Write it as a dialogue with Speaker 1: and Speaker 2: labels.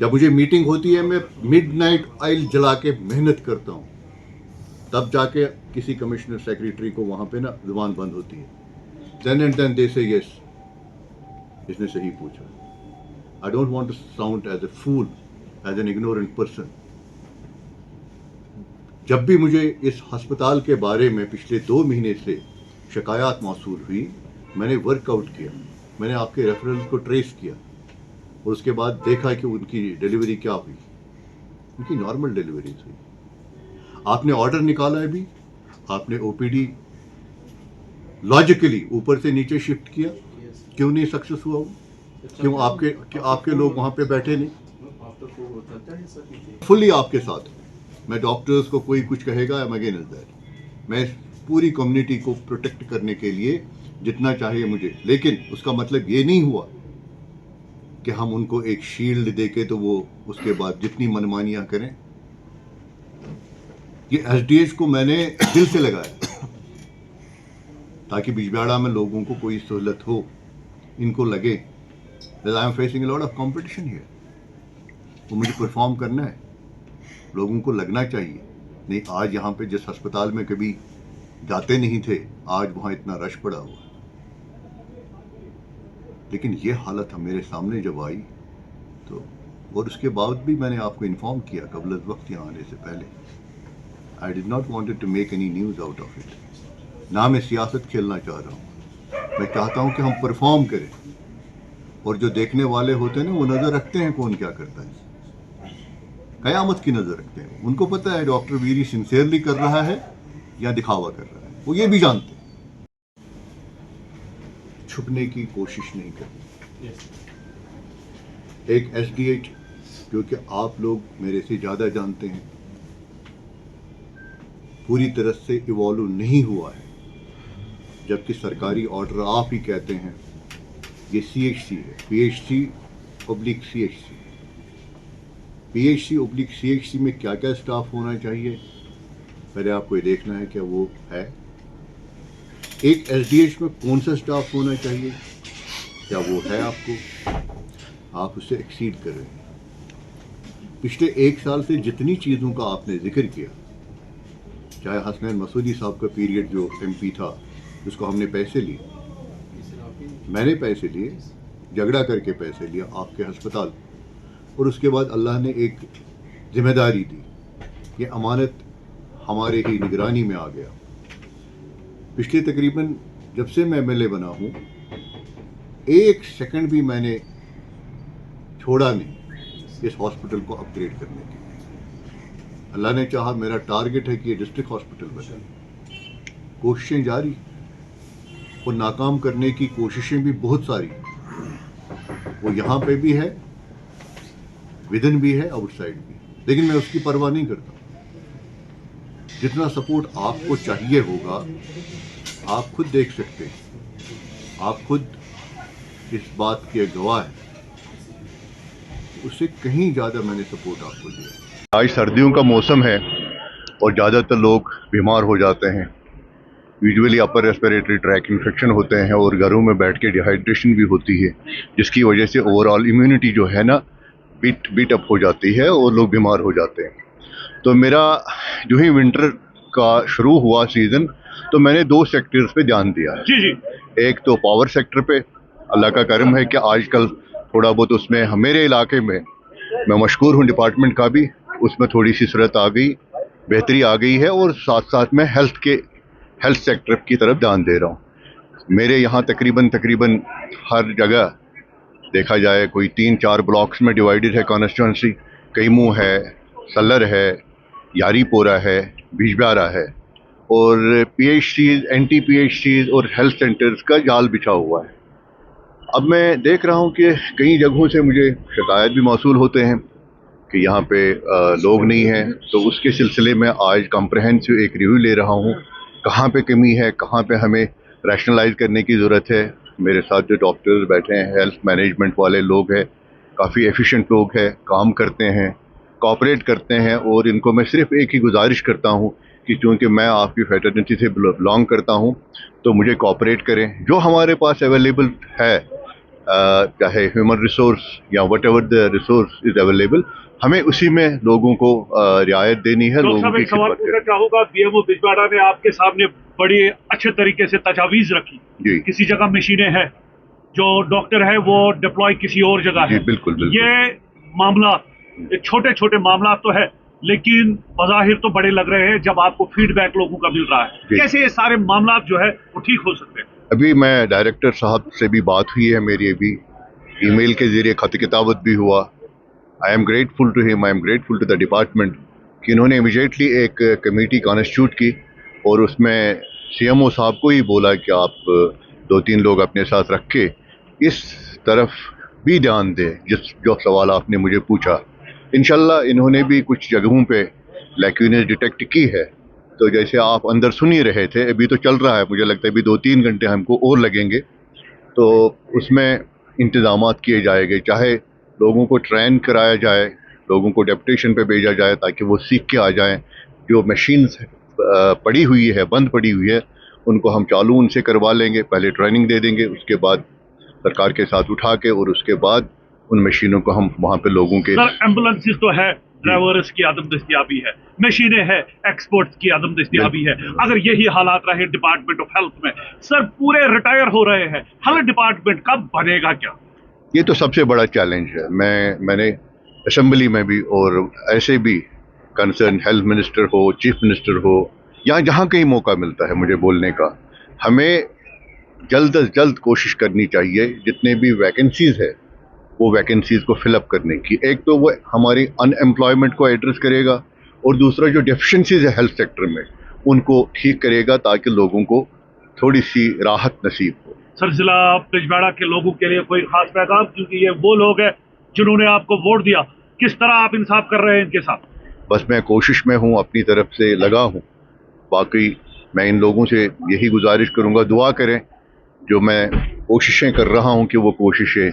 Speaker 1: जब मुझे मीटिंग होती है मैं मिडनाइट ऑयल जला के मेहनत करता हूँ, तब जाके किसी कमिश्नर सेक्रेटरी को वहाँ पे ना जुबान बंद होती है। देन एंड देन दे से यस, इसने सही पूछा। I don't want to sound as a fool, as an ignorant person. जब भी मुझे इस अस्पताल के बारे में पिछले 2 महीने से शिकायत मौसूल हुई, मैंने वर्कआउट किया, मैंने आपके रेफरेंस को ट्रेस किया और उसके बाद देखा कि उनकी डिलीवरी क्या हुई। उनकी नॉर्मल डिलीवरी हुई। आपने ऑर्डर निकाला है भी, आपने ओपीडी लॉजिकली ऊपर से नीचे शिफ्ट किया, क्यों नहीं सक्सेस हुआ वो? क्यों आपके लोग वहां पे बैठे नहीं? फुल्ली आपके साथ। मैं डॉक्टर्स को कोई कुछ कहेगा, आई एम अगेंस्ट दैट। मैं पूरी कम्युनिटी को प्रोटेक्ट करने के लिए जितना चाहिए मुझे, लेकिन उसका मतलब ये नहीं हुआ कि हम उनको एक शील्ड देके तो वो उसके बाद जितनी मनमानियां करें। ये एसडीएच को मैंने दिल से लगाया ताकि बिजबिहाड़ा में लोगों को कोई सहूलत हो, इनको लगे that I am facing a lot of competition here। वो मुझे परफॉर्म करना है, लोगों को लगना चाहिए। नहीं, आज यहाँ पे जिस अस्पताल में कभी जाते नहीं थे, आज वहाँ इतना रश पड़ा हुआ। लेकिन ये हालत मेरे सामने जब आई तो, और उसके बाद भी मैंने आपको इन्फॉर्म किया कबल वक्त यहाँ आने से पहले। I did not wanted to make any news out of it. ना मैं सियासत खेलना चाह रहा हूँ, मैं चाहता हूँ कि हम परफॉर्म करें और जो देखने वाले होते हैं ना वो नज़र रखते हैं कौन क्या करता है, कयामत की नज़र रखते हैं। उनको पता है डॉक्टर वीरी सिंसियरली कर रहा है या दिखावा कर रहा है, वो ये भी जानते हैं। छुपने की कोशिश नहीं करनी। एक एसडीएच जो कि आप लोग मेरे से ज़्यादा जानते हैं, पूरी तरह से इवॉल्व नहीं हुआ है, जबकि सरकारी ऑर्डर आप ही कहते हैं ये सीएचसी है, PHC oblique CHC. PHC oblique CHC में क्या क्या स्टाफ होना चाहिए, पहले आपको ये देखना है क्या वो है। एक एसडीएच में कौन सा स्टाफ होना चाहिए, क्या वो है आपको? आप उससे एक्सीड कर रहे हैं। पिछले 1 साल से जितनी चीज़ों का आपने जिक्र किया, चाहे हसनैन मसूदी साहब का पीरियड जो एमपी था, उसको हमने पैसे लिए, मैंने पैसे लिए, झगड़ा करके पैसे लिया आपके अस्पताल, और उसके बाद अल्लाह ने एक जिम्मेदारी दी, ये अमानत हमारे ही निगरानी में आ गया। पिछले तकरीबन जब से मैं एमएलए बना हूँ, 1 सेकंड भी मैंने छोड़ा नहीं इस हॉस्पिटल को अपग्रेड करने के लिए। अल्लाह ने चाहा, मेरा टारगेट है कि ये डिस्ट्रिक्ट हॉस्पिटल बने। कोशिशें जारी और नाकाम करने की कोशिशें भी बहुत सारी, वो यहाँ पे भी है, विदिन भी है, आउटसाइड भी, लेकिन मैं उसकी परवाह नहीं करता। जितना सपोर्ट आपको चाहिए होगा आप खुद देख सकते हैं, आप खुद इस बात के गवाह हैं, उससे कहीं ज़्यादा मैंने सपोर्ट आपको दिया। आज सर्दियों का मौसम है और ज़्यादातर लोग बीमार हो जाते हैं, usually upper respiratory tract infection होते हैं और घरों में बैठ के डिहाइड्रेशन भी होती है, जिसकी वजह से ओवरऑल इम्यूनिटी जो है ना बीट अप हो जाती है और लोग बीमार हो जाते हैं। तो मेरा जो ही विंटर का शुरू हुआ सीज़न, तो मैंने 2 सेक्टर्स पे ध्यान दिया है। जी। एक तो पावर सेक्टर पे, अल्लाह का करम है कि आजकल थोड़ा बहुत उसमें मेरे इलाके में, मैं मशकूर हूँ डिपार्टमेंट का भी, उसमें थोड़ी सी सूरत आ गई, बेहतरी आ गई है, और साथ साथ में हेल्थ सेक्टर की तरफ ध्यान दे रहा हूँ। मेरे यहाँ तकरीबन हर जगह देखा जाए कोई 3-4 ब्लॉक्स में डिवाइडेड है कॉन्स्टिट्यूंसी। कईमू है, सल्लर है, यारीपोरा है, बिजबिहाड़ा है, और पीएचसीज, एंटी पीएचसीज और हेल्थ सेंटर्स का जाल बिछा हुआ है। अब मैं देख रहा हूँ कि कई जगहों से मुझे शिकायत भी मौसूल होते हैं कि यहाँ पे लोग नहीं हैं, तो उसके सिलसिले में आज कॉम्प्रहेंसिव एक रिव्यू ले रहा हूँ, कहाँ पे कमी है, कहाँ पे हमें रैशनलाइज करने की ज़रूरत है। मेरे साथ जो डॉक्टर्स बैठे हैं, हेल्थ मैनेजमेंट वाले लोग हैं, काफ़ी एफिशिएंट लोग हैं, काम करते हैं, कोऑपरेट करते हैं, और इनको मैं सिर्फ एक ही गुजारिश करता हूँ कि चूँकि मैं आपकी फैटर्निटी से बिलोंग करता हूँ, तो मुझे कोऑपरेट करें। जो हमारे पास अवेलेबल है चाहे ह्यूमन रिसोर्स या what ever the resource is available, हमें उसी में लोगों को रियायत देनी है, लोगों की
Speaker 2: सवाल
Speaker 1: खिदमत
Speaker 2: पूछना चाहूंगा। बीएमओ बिजवाड़ा ने आपके सामने बड़ी अच्छे तरीके से तजावीज रखी
Speaker 1: जी।
Speaker 2: किसी जगह मशीनें हैं, जो डॉक्टर है वो डिप्लॉय किसी और जगह
Speaker 1: जी,
Speaker 2: है।
Speaker 1: बिल्कुल बिल्कुल।
Speaker 2: ये मामला छोटे छोटे मामला तो है, लेकिन बज़ाहिर तो बड़े लग रहे हैं जब आपको फीडबैक लोगों का मिल रहा है। कैसे ये सारे मामला जो है वो ठीक हो सकते हैं?
Speaker 1: अभी मैं डायरेक्टर साहब से भी बात हुई है मेरी, अभी ईमेल के जरिए खत किताबत भी हुआ। I am grateful to him, I am grateful to the department कि इन्होंने इमीडिएटली एक कमेटी कॉन्स्टिट्यूट की और उसमें सीएमओ साहब को ही बोला कि आप 2-3 लोग अपने साथ रख के इस तरफ भी ध्यान दें जो सवाल आपने मुझे पूछा। इंशाल्लाह इन्होंने भी कुछ जगहों पे लैक्यूनेस डिटेक्ट की है। तो जैसे आप अंदर सुन ही रहे थे, अभी तो चल रहा है, मुझे लगता है अभी 2-3 घंटे हमको और लगेंगे, तो उसमें इंतजामात किए जाएंगे। चाहे लोगों को ट्रेन कराया जाए, लोगों को डेप्यूटेशन पे भेजा जाए ताकि वो सीख के आ जाएं। जो मशीन्स पड़ी हुई है, बंद पड़ी हुई है, उनको हम चालू उनसे करवा लेंगे, पहले ट्रेनिंग दे देंगे, उसके बाद सरकार के साथ उठा के और उसके बाद उन मशीनों को हम वहाँ पे लोगों के।
Speaker 2: सर एम्बुलेंसेस तो है, ड्राइवर्स की आदम दस्तियाबी है, मशीनें है, एक्सपोर्ट्स की आदम दस्तियाबी है। अगर यही हालात रहे डिपार्टमेंट ऑफ हेल्थ में, सर पूरे रिटायर हो रहे हैं, हेल्थ डिपार्टमेंट कब बनेगा क्या?
Speaker 1: ये तो सबसे बड़ा चैलेंज है। मैंने असेंबली में भी और ऐसे भी कंसर्न हेल्थ मिनिस्टर हो, चीफ मिनिस्टर हो, या जहाँ कहीं मौका मिलता है मुझे बोलने का, हमें जल्द अज जल्द कोशिश करनी चाहिए जितने भी वैकेंसीज है वो वैकेंसीज को फिलअप करने की। एक तो वो हमारी अनएम्प्लॉयमेंट को एड्रेस करेगा और दूसरा जो डेफिशिएंसीज है हेल्थ सेक्टर में उनको ठीक करेगा ताकि लोगों को थोड़ी सी राहत नसीब हो।
Speaker 2: सर जिला बिजवाड़ा के लोगों के लिए कोई खास पैगाम, क्योंकि ये वो लोग हैं जिन्होंने आपको वोट दिया, किस तरह आप इंसाफ कर रहे हैं इनके साथ?
Speaker 1: बस मैं कोशिश में हूँ, अपनी तरफ से लगा हूँ। बाकी मैं इन लोगों से यही गुजारिश करूँगा, दुआ करें। जो मैं कोशिशें कर रहा हूँ कि वो कोशिशें